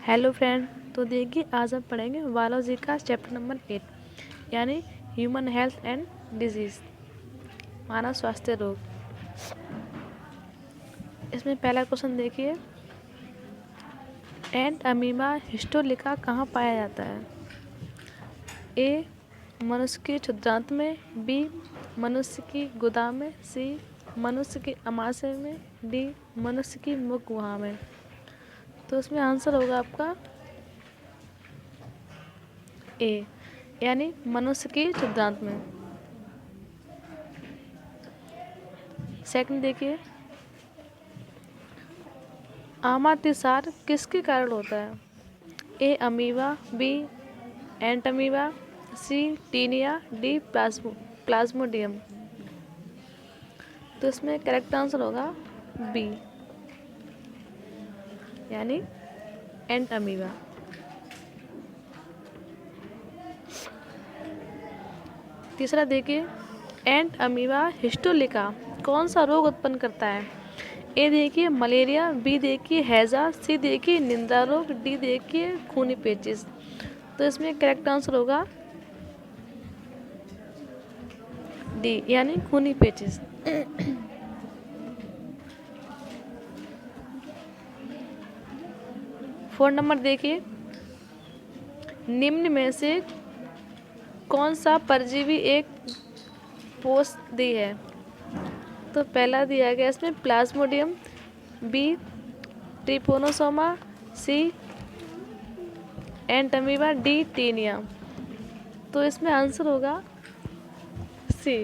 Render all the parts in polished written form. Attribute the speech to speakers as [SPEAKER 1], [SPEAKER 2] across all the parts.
[SPEAKER 1] Hello friend. तो देखिए आज हम पढ़ेंगे बायोलॉजी का चैप्टर नंबर 8 यानी ह्यूमन हेल्थ एंड डिजीज़, मानव स्वास्थ्य रोग। इसमें पहला क्वेश्चन देखिए, एंट अमीबा हिस्टोलिका कहाँ पाया जाता है? ए मनुष्य के क्षुद्रांत में, बी मनुष्य की गुदा में, सी मनुष्य के अमाशय में, डी मनुष्य की मुख गुहा में। तो इसमें आंसर होगा आपका ए यानी मनुष्य की क्षुद्रांत में। सेकंड देखिए, आमातिसार किसके कारण होता है? ए अमीबा, बी एंट अमीबा, सी टीनिया, डी प्लाज्मोडियम। तो इसमें करेक्ट आंसर होगा बी यानी एंट अमीबा। तीसरा देखिए, एंट अमीबा हिस्टोलिका कौन सा रोग उत्पन्न करता है? ए देखिए मलेरिया, बी देखिए हैजा, सी देखिए निंदा रोग, डी देखिए खूनी पेचिश। तो इसमें करेक्ट आंसर होगा डी यानी खूनी पेचिश। फोर नंबर देखिए, निम्न में से कौन सा परजीवी एक पोषदी है? तो पहला दिया गया इसमें प्लाज्मोडियम, बी ट्रिपोनोसोमा, सी एंट अमीबा, डी टीनिया। तो इसमें आंसर होगा सी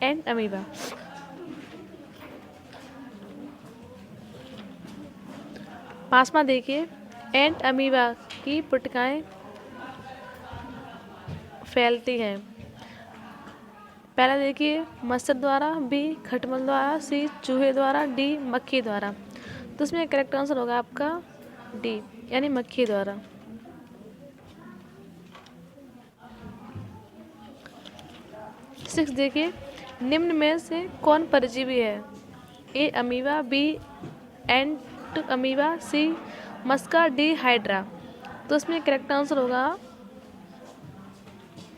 [SPEAKER 1] एंट अमीबा। पांचवा देखिए, एंट अमीबा की पुटकाएं फैलती हैं। पहला देखिए मच्छर द्वारा, बी खटमल द्वारा, सी चूहे द्वारा, डी मक्खी द्वारा। तो इसमें करेक्ट आंसर होगा आपका डी यानी मक्खी द्वारा। सिक्स देखिए, निम्न में से कौन परजीवी है? ए अमीबा, बी एंट अमीबा, सी मस्का, डी हाइड्रा। तो इसमें करेक्ट आंसर होगा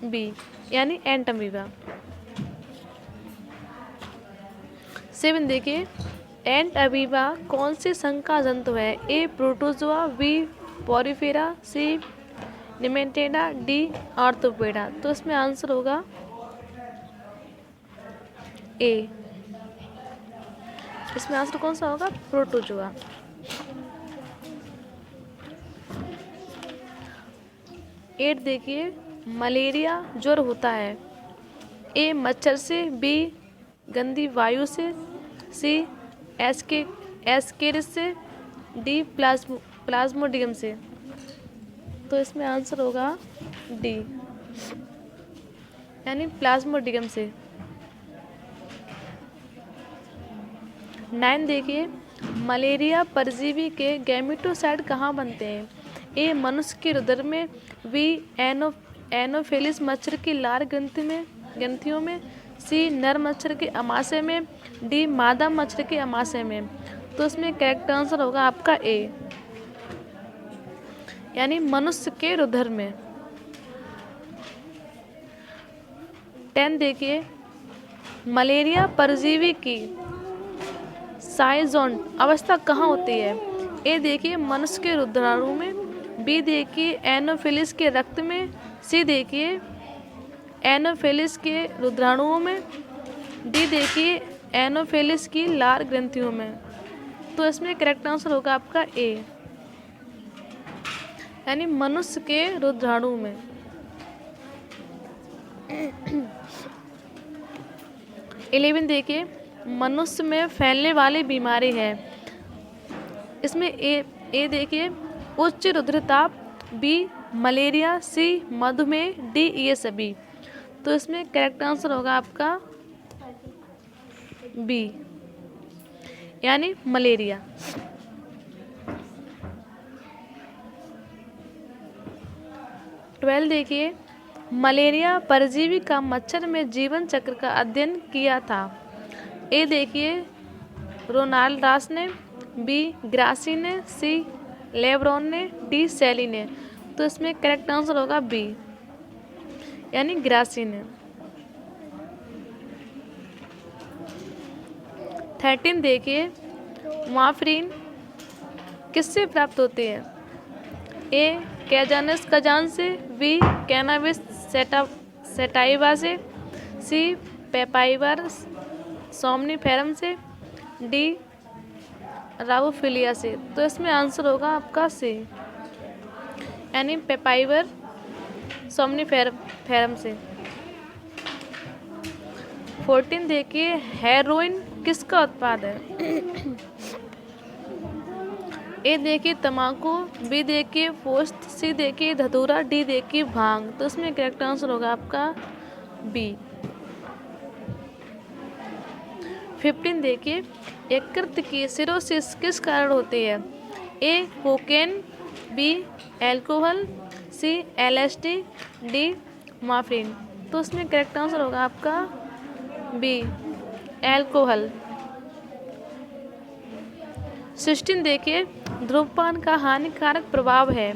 [SPEAKER 1] बी यानी एंट अमीबा। सेवन देखिए, एंट अमीबा कौन से संघ का जंतु है? ए प्रोटोजोआ, बी पोरिफेरा, सी निमेटेडा, डी आर्थ्रोपोडा। तो इसमें आंसर होगा ए। इसमें आंसर कौन सा होगा? प्रोटोजोआ। एट देखिए, मलेरिया ज्वर होता है ए मच्छर से, बी गंदी वायु से, सी एस्केरिस से, डी प्लाज्मोडियम से। तो इसमें आंसर होगा डी यानी प्लाज्मोडियम से। 9 देखिए, मलेरिया परजीवी के गैमेटोसाइट कहाँ बनते हैं? ए मनुष्य के रुधिर में, बी एनोफिलिस मच्छर की लार ग्रंथियों में, सी नर मच्छर के अमाशय में, डी मादा मच्छर के अमाशय में। तो इसमें करेक्ट आंसर होगा आपका ए यानी मनुष्य के रुधिर में। 10 देखिए, मलेरिया परजीवी की साइजोन अवस्था कहाँ होती है? ए देखिए मनुष्य के रुधिराणु में, बी देखिए एनोफिलिस के रक्त में, सी देखिए एनोफिलिस के रुधिराणुओं में, डी देखिए एनोफिलिस की लार ग्रंथियों में। तो इसमें करेक्ट आंसर होगा आपका ए यानी मनुष्य के रुधिराणु में। 11 देखिए, मनुष्य में फैलने वाली बीमारी है। इसमें ए देखिए उच्च रुधिरताप, बी मलेरिया, सी मधुमेह, डी ये सभी। तो इसमें करेक्ट आंसर होगा आपका बी यानी मलेरिया। 12 देखिए, मलेरिया परजीवी का मच्छर में जीवन चक्र का अध्ययन किया था। ए देखिए रोनाल्ड रॉस ने, बी ग्रासी ने, सी लेब्रॉन ने, डी सैली ने। तो इसमें करेक्ट आंसर होगा बी, यानी ग्रासी ने। 13 देखिए, वाफरीन किससे प्राप्त होते हैं? ए कैजानस कजान से, बी कैनाबिस सेटाइवा से, सी पेपाइवर सोमनीफेरम से, डी राउफिलिया से। तो इसमें आंसर होगा आपका सी, यानी पेपाइवर सोमनीफेरम से। 14 देखिए, हेरोइन किसका उत्पाद है? ए देखिए तम्बाकू, बी देखिए पोस्त, सी देखिए धतूरा, डी देखिए भांग। तो इसमें करेक्ट आंसर होगा आपका बी। 15 देखिए, यकृत की सिरोसिस किस कारण होती है? ए कोकेन, बी एल्कोहल, सी एलएसडी, डी मॉर्फिन। तो उसमें करेक्ट आंसर होगा आपका बी एल्कोहल। 16 देखिए, धूम्रपान का हानिकारक प्रभाव है?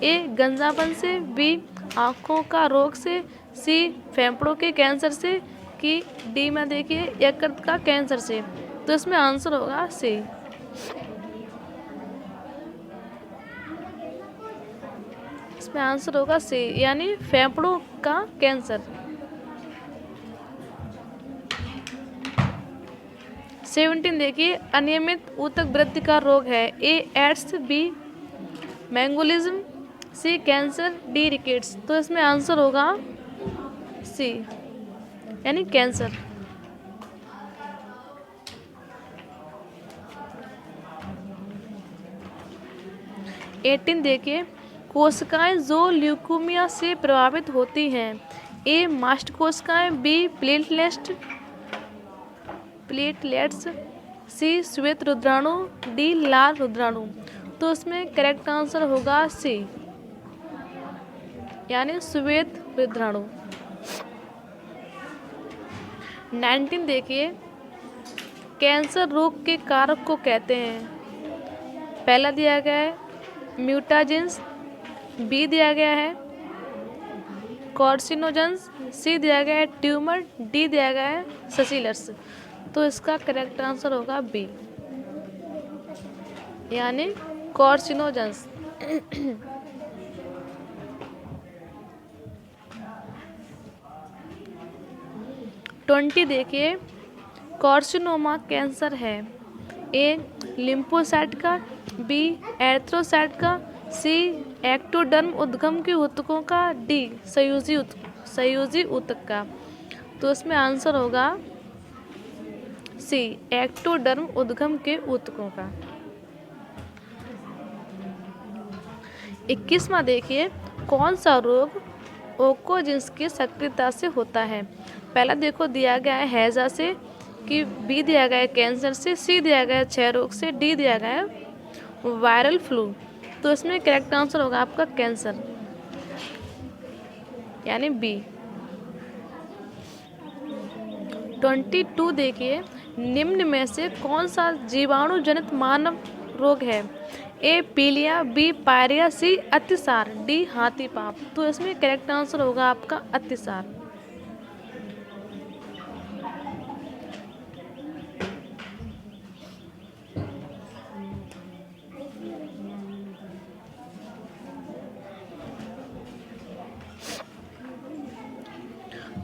[SPEAKER 1] ए गंजापन से, बी आँखों का रोग से, सी फेफड़ों के कैंसर से, कि डी में देखिए यकृत का कैंसर से। तो इसमें आंसर होगा सी। इसमें आंसर होगा सी, यानी फेफड़ों का कैंसर। 17 देखिए, अनियमित ऊतक वृद्धि का रोग है? ए एड्स, बी मैंगोलिज्म, सी कैंसर, डी रिकेट्स। तो इसमें आंसर होगा सी, यानी कैंसर। 18 देखिए, कोशिकाएं जो ल्यूकेमिया से प्रभावित होती हैं? ए मास्ट कोशिकाएं, बी प्लेटलेट्स, सी श्वेत रुद्राणु, डी लाल रुद्राणु। तो इसमें करेक्ट आंसर होगा सी, यानी श्वेत रुद्राणु। 19 देखिए, कैंसर रोग के कारक को कहते हैं? पहला दिया गया है म्यूटाजेंस, बी दिया गया है कार्सिनोजेंस, सी दिया गया है ट्यूमर, डी दिया गया है ससीलर्स। तो इसका करेक्ट आंसर होगा बी, यानी कार्सिनोजेंस। 20 देखिए, कार्सिनोमा कैंसर है? ए लिम्फोसाइट का, बी एर्थ्रोसाइट का, सी एक्टोडर्म उद्गम के ऊतकों का, डी संयोजी ऊतक का। तो इसमें आंसर होगा सी, एक्टोडर्म उद्गम के ऊतकों का। 21वां देखिए, कौन सा रोग ओकोजिन्स की सक्रियता से होता है? पहला देखो दिया गया है हैजा से, कि बी दिया गया है कैंसर से, सी दिया गया है क्षय रोग से, डी दिया गया है वायरल फ्लू। तो इसमें करेक्ट आंसर होगा आपका कैंसर, यानी बी। 22 देखिए, निम्न में से कौन सा जीवाणु जनित मानव रोग है? ए पीलिया, बी पायरिया, सी अतिसार, डी हाथी पाँव। तो इसमें करेक्ट आंसर होगा आपका अतिसार।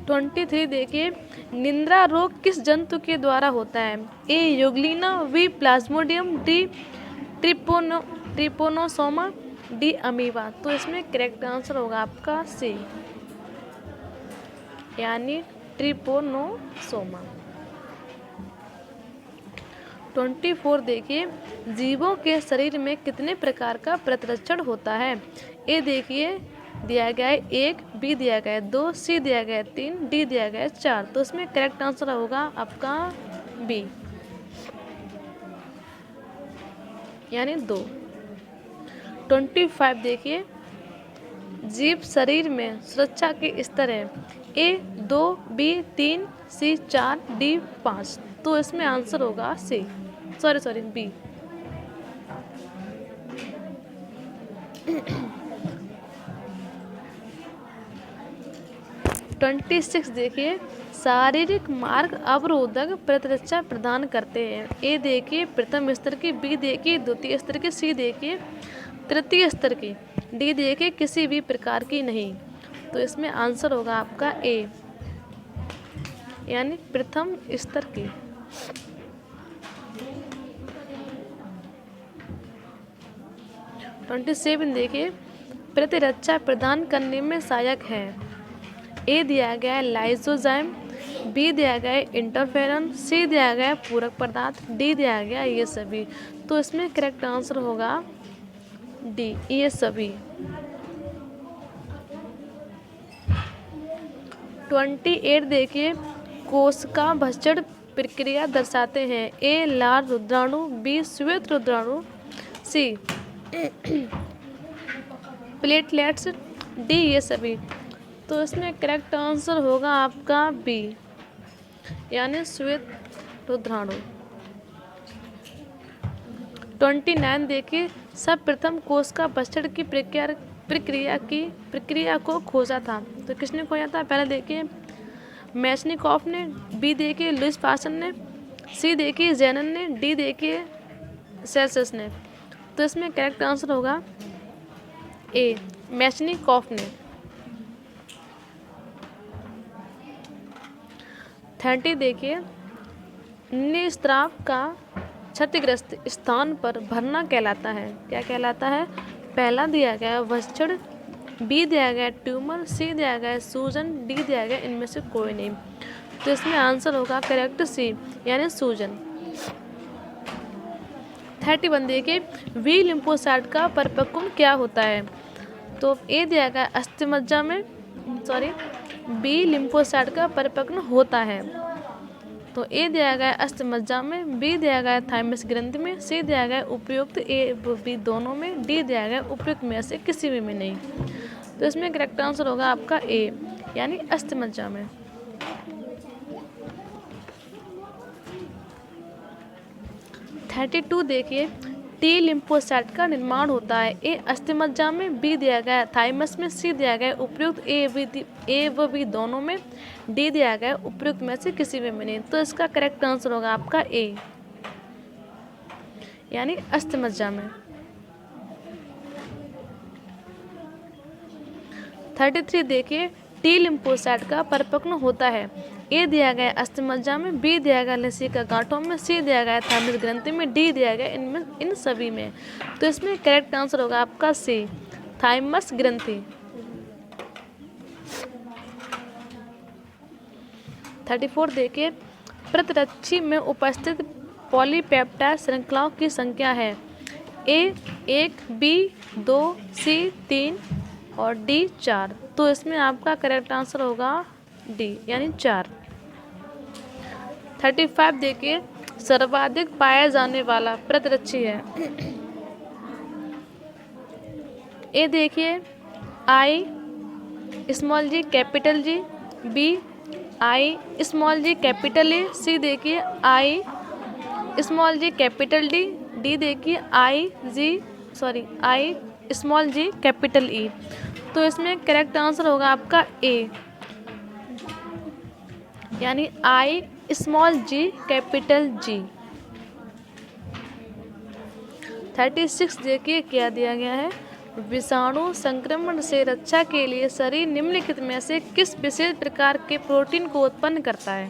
[SPEAKER 1] 23 देखिए, निंद्रा रोग किस जंतु के द्वारा होता है? A euglena, B plasmodium, D trypanosoma, D amoeba. तो इसमें करेक्ट आंसर होगा आपका सी, यानी ट्रिपोनोसोमा। 24 देखिए, जीवों के शरीर में कितने प्रकार का प्रतिरक्षण होता है? ए देखिए दिया गया है 1, बी दिया गया है 2, सी दिया गया है 3, डी दिया गया है 4। तो इसमें करेक्ट आंसर होगा आपका बी, यानी 2। 25 देखिए, जीव शरीर में सुरक्षा के स्तर है? ए 2, बी 3, सी 4, डी 5। तो इसमें आंसर होगा सी, सॉरी बी। 26 देखिए, शारीरिक मार्ग अवरोधक प्रतिरक्षा प्रदान करते हैं। ए देखिए प्रथम स्तर की, बी देखिए द्वितीय स्तर की, सी देखिए तृतीय स्तर की, डी देखिए किसी भी प्रकार की नहीं। तो इसमें आंसर होगा आपका ए, यानी प्रथम स्तर की। 27 देखिए, प्रतिरक्षा प्रदान करने में सहायक है। ए दिया गया है लाइसोजाइम, बी दिया गया है इंटरफेरन, सी दिया गया है पूरक पदार्थ, डी दिया गया है ये सभी। तो इसमें करेक्ट आंसर होगा डी, ये सभी। 28 देखिए, कोशिका भक्षण प्रक्रिया दर्शाते हैं। ए लाल रुद्राणु, बी श्वेत रुद्राणु, सी प्लेटलेट्स, डी ये सभी। तो इसमें करेक्ट आंसर होगा आपका बी, यानी श्वेत रुद्राणु। 29 देखिए, सर्वप्रथम कोशिका भक्षण की प्रक्रिया को खोजा था। तो किसने खोजा था? पहले देखिए मेचनिकॉफ ने, बी देखिए लुईस पास्चर ने, सी देखिए जेनन ने, डी देखिए सेल्सियस ने। तो इसमें करेक्ट आंसर होगा ए, मेचनिकॉफ ने। 30 देखिए, निस्राव का क्षतिग्रस्त स्थान पर भरना कहलाता है। क्या कहलाता है? पहला दिया गया है भक्षण, बी दिया गया है ट्यूमर, सी दिया गया है सूजन, डी दिया गया है इनमें से कोई नहीं। तो इसमें आंसर होगा करेक्ट सी, यानी सूजन। 31 देखिए, वी लिम्फोसाइट का परिपक्वन क्या होता है? तो ए दिया गया है अस्थिमज्जा में, बी लिम्फोसाइट का परिपक्वन होता है। तो ए दिया गया है अस्थिमज्जा में, बी दिया गया है थाइमस ग्रंथि में, सी दिया गया है उपयुक्त ए बी दोनों में, डी दिया गया है उपयुक्त में से किसी भी में नहीं। तो इसमें करेक्ट आंसर होगा आपका ए, यानी अस्थिमज्जा में। 32 देखिए, टी लिम्फोसाइट का निर्माण होता है। ए अस्थिमज्जा में, बी दिया गया है थाइमस में, सी दिया गया है उपयुक्त ए व बी दोनों में, डी दिया गया है उपयुक्त में से किसी भी में नहीं। तो इसका करेक्ट आंसर होगा आपका ए, यानी अस्थिमज्जा में। 33 देखिए, टी लिम्फोसाइट का परिपक्वन होता है। ए दिया गया अस्थिमज्जा में, बी दिया गया लसीका गांठों में, सी दिया गया थाइमस ग्रंथि में, डी दिया गया इन सभी में। तो इसमें करेक्ट आंसर होगा आपका सी, थाइमस ग्रंथि। 34 देखिए, प्रतिरक्षी में उपस्थित पॉलीपेप्टाइड श्रृंखलाओं की संख्या है। ए 1, बी 2, सी 3 और डी 4। तो इसमें आपका करेक्ट आंसर होगा डी, यानी 4। 35 देखिए, सर्वाधिक पाया जाने वाला प्रतिरक्षी है। ए देखिए I small G capital G, B I small G capital A, C देखिए I small G capital D, D देखिए I small G capital E. तो इसमें करेक्ट आंसर होगा आपका ए, यानी आई स्मॉल जी कैपिटल जी। 36 देखिए क्या दिया गया है, विषाणु संक्रमण से रक्षा के लिए शरीर निम्नलिखित में से किस विशेष प्रकार के प्रोटीन को उत्पन्न करता है?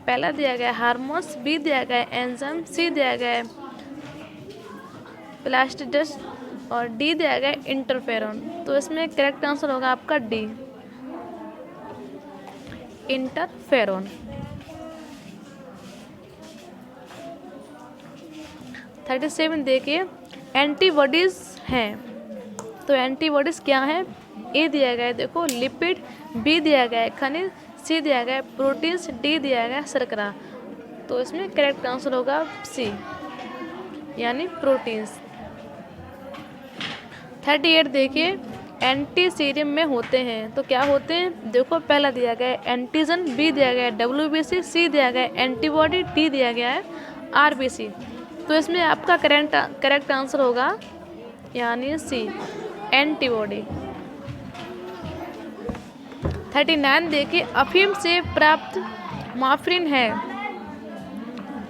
[SPEAKER 1] पहला दिया गया हार्मोन्स, बी दिया गया एंजाइम, सी दिया गया प्लास्टिड्स और डी दिया गया इंटरफेरॉन। तो इसमें करेक्ट आंसर होगा आपका डी, इंटरफेरॉन। 37 देखिए, एंटीबॉडीज हैं। तो एंटीबॉडीज क्या है? ए दिया गया है देखो लिपिड, बी दिया गया है खनिज, सी दिया गया है प्रोटीन्स, डी दिया गया है शर्करा। तो इसमें करेक्ट आंसर होगा सी, यानी प्रोटीन्स। 38 देखिए, एंटी सीरम में होते हैं। तो क्या होते हैं? देखो पहला दिया गया है एंटीजन, बी दिया गया है WBC, सी दिया गया है एंटीबॉडी, डी दिया गया है RBC। तो इसमें आपका करेक्ट आंसर होगा यानी सी, एंटीबॉडी। 39 देखिए, अफीम से प्राप्त मॉर्फिन है।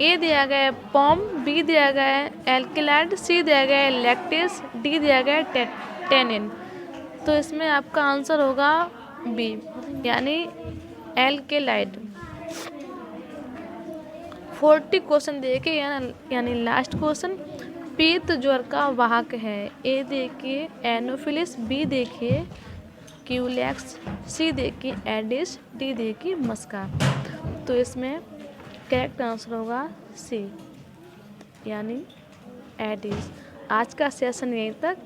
[SPEAKER 1] ए दिया गया है पॉम, बी दिया गया है एल्केलाइड, सी दिया गया है लैक्टेस, डी दिया गया है टेनिन। तो इसमें आपका आंसर होगा बी, यानी एल्केलाइड। 40 क्वेश्चन देखिए, यानी लास्ट क्वेश्चन। पीत ज्वर का वाहक है। ए देखिए एनोफिलिस, बी देखिए क्यूलेक्स, सी देखिए एडिस, डी देखिए मस्का। तो इसमें करेक्ट आंसर होगा सी, यानी एडिस। आज का सेशन यहीं तक।